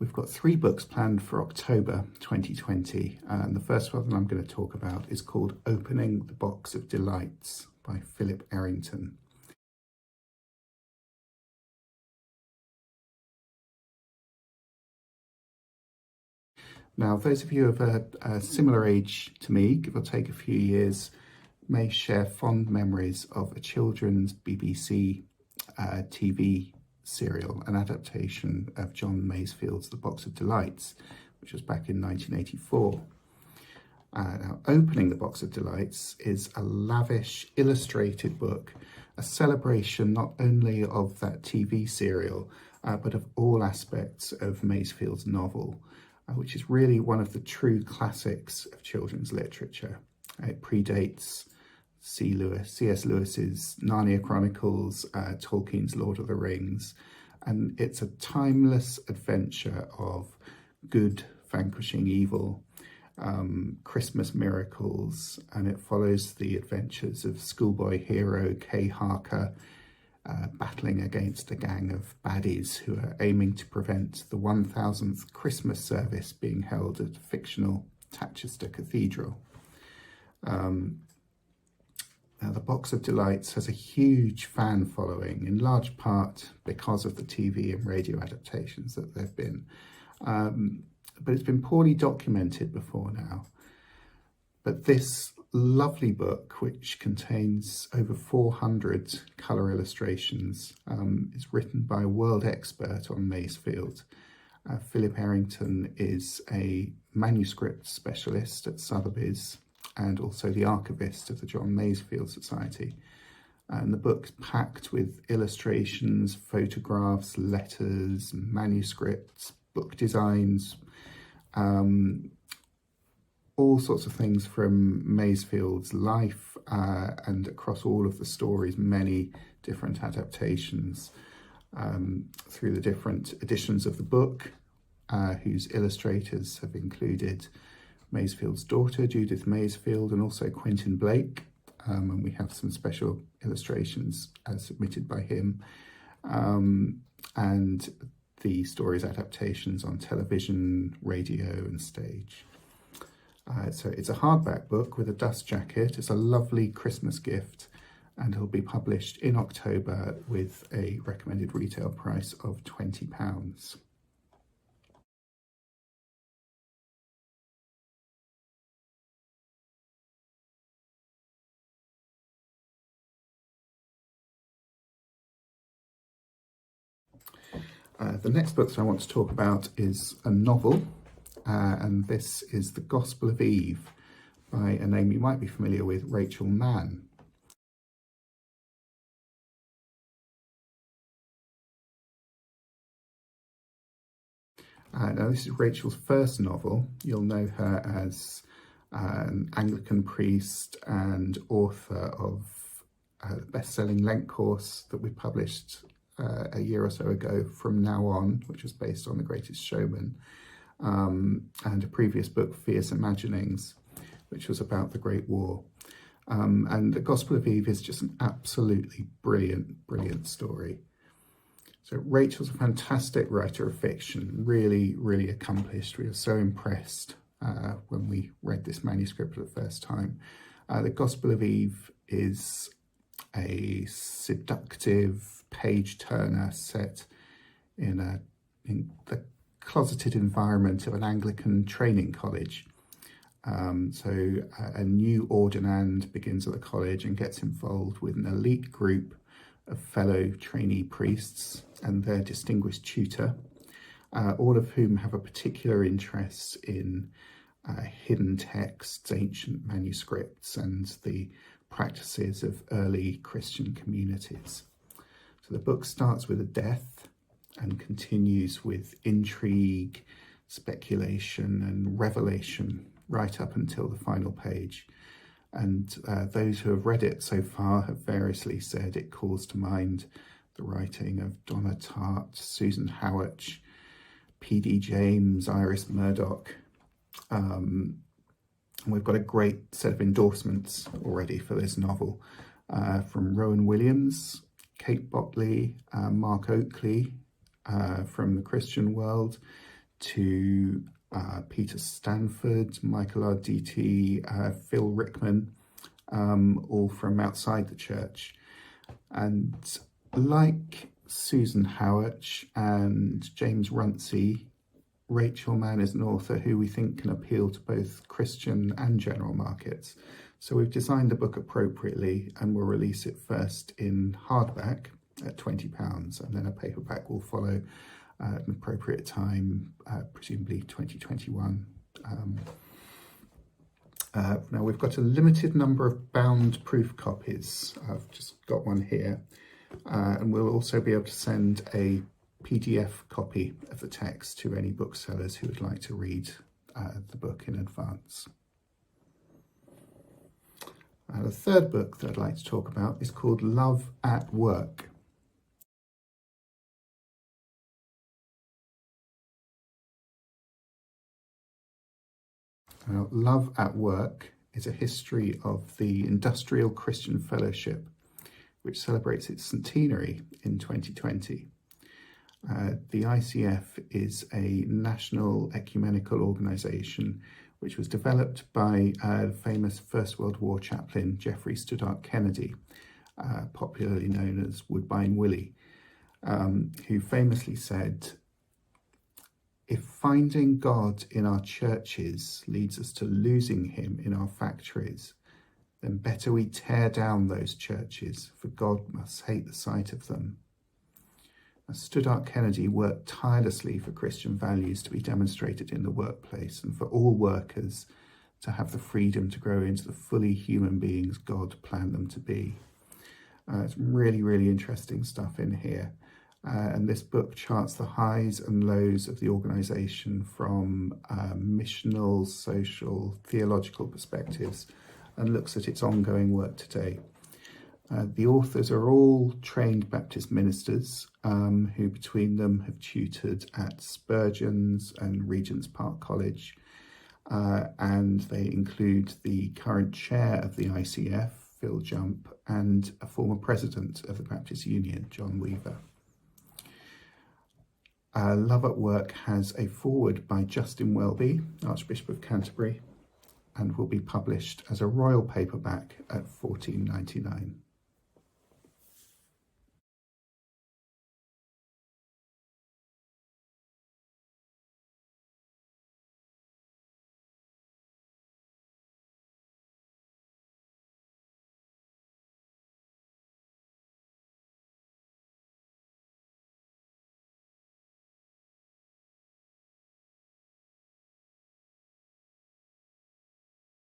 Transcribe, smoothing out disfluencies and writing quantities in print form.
we've got 3 books planned for October 2020, and the first one I'm going to talk about is called Opening the Box of Delights by Philip Errington. Now, those of you of a similar age to me, give or take a few years, may share fond memories of a children's BBC TV serial, an adaptation of John Masefield's The Box of Delights, which was back in 1984. Now, Opening the Box of Delights is a lavish, illustrated book, a celebration not only of that TV serial, but of all aspects of Masefield's novel, which is really one of the true classics of children's literature. It predates C.S. Lewis's Narnia Chronicles, Tolkien's Lord of the Rings, and it's a timeless adventure of good vanquishing evil, Christmas miracles, and it follows the adventures of schoolboy hero Kay Harker, battling against a gang of baddies who are aiming to prevent the 1000th Christmas service being held at fictional Tatchester Cathedral. Now, The Box of Delights has a huge fan following, in large part because of the TV and radio adaptations that there have been. But it's been poorly documented before now. But this lovely book, which contains over 400 colour illustrations, is written by a world expert on Masefield. Philip Errington is a manuscript specialist at Sotheby's and also the archivist of the John Masefield Society. And the book's packed with illustrations, photographs, letters, manuscripts, book designs, all sorts of things from Masefield's life and across all of the stories, many different adaptations through the different editions of the book, whose illustrators have included Masefield's daughter, Judith Masefield, and also Quentin Blake. And we have some special illustrations submitted by him. And the story's adaptations on television, radio, and stage. So it's a hardback book with a dust jacket. It's a lovely Christmas gift, and it'll be published in October with a recommended retail price of £20. The next book that I want to talk about is a novel, and this is The Gospel of Eve by a name you might be familiar with, Rachel Mann. Now, this is Rachel's first novel. You'll know her as an Anglican priest and author of the best-selling Lent course that we published a year or so ago, From Now On, which was based on The Greatest Showman, and a previous book, Fierce Imaginings, which was about the Great War. And The Gospel of Eve is just an absolutely brilliant story. So Rachel's a fantastic writer of fiction, really accomplished. We were so impressed when we read this manuscript for the first time. The Gospel of Eve is a seductive page-turner set in the closeted environment of an Anglican training college. So a new ordinand begins at the college and gets involved with an elite group of fellow trainee priests and their distinguished tutor, all of whom have a particular interest in hidden texts, ancient manuscripts, and the practices of early Christian communities. So the book starts with a death and continues with intrigue, speculation, and revelation right up until the final page. And those who have read it so far have variously said it calls to mind the writing of Donna Tartt, Susan Howatch, P.D. James, Iris Murdoch. And we've got a great set of endorsements already for this novel from Rowan Williams, Kate Botley, Mark Oakley from the Christian World, to Peter Stanford, Michael RDT, Phil Rickman, all from outside the church. And like Susan Howard and James Runcie, Rachel Mann is an author who we think can appeal to both Christian and general markets. So we've designed the book appropriately, and we'll release it first in hardback at £20, and then a paperback will follow at an appropriate time, presumably 2021. Now we've got a limited number of bound proof copies. I've just got one here, and we'll also be able to send a PDF copy of the text to any booksellers who would like to read the book in advance. The third book that I'd like to talk about is called Love at Work. Now, Love at Work is a history of the Industrial Christian Fellowship, which celebrates its centenary in 2020. The ICF is a national ecumenical organisation which was developed by famous First World War chaplain Jeffrey Stoddart Kennedy, popularly known as Woodbine Willie, who famously said, "If finding God in our churches leads us to losing him in our factories, then better we tear down those churches, for God must hate the sight of them." Stoddart Kennedy worked tirelessly for Christian values to be demonstrated in the workplace and for all workers to have the freedom to grow into the fully human beings God planned them to be. It's really, really interesting stuff in here. And this book charts the highs and lows of the organisation from missional, social, theological perspectives, and looks at its ongoing work today. The authors are all trained Baptist ministers who between them have tutored at Spurgeon's and Regent's Park College, and they include the current chair of the ICF, Phil Jump, and a former president of the Baptist Union, John Weaver. Love at Work has a foreword by Justin Welby, Archbishop of Canterbury, and will be published as a royal paperback at $14.99.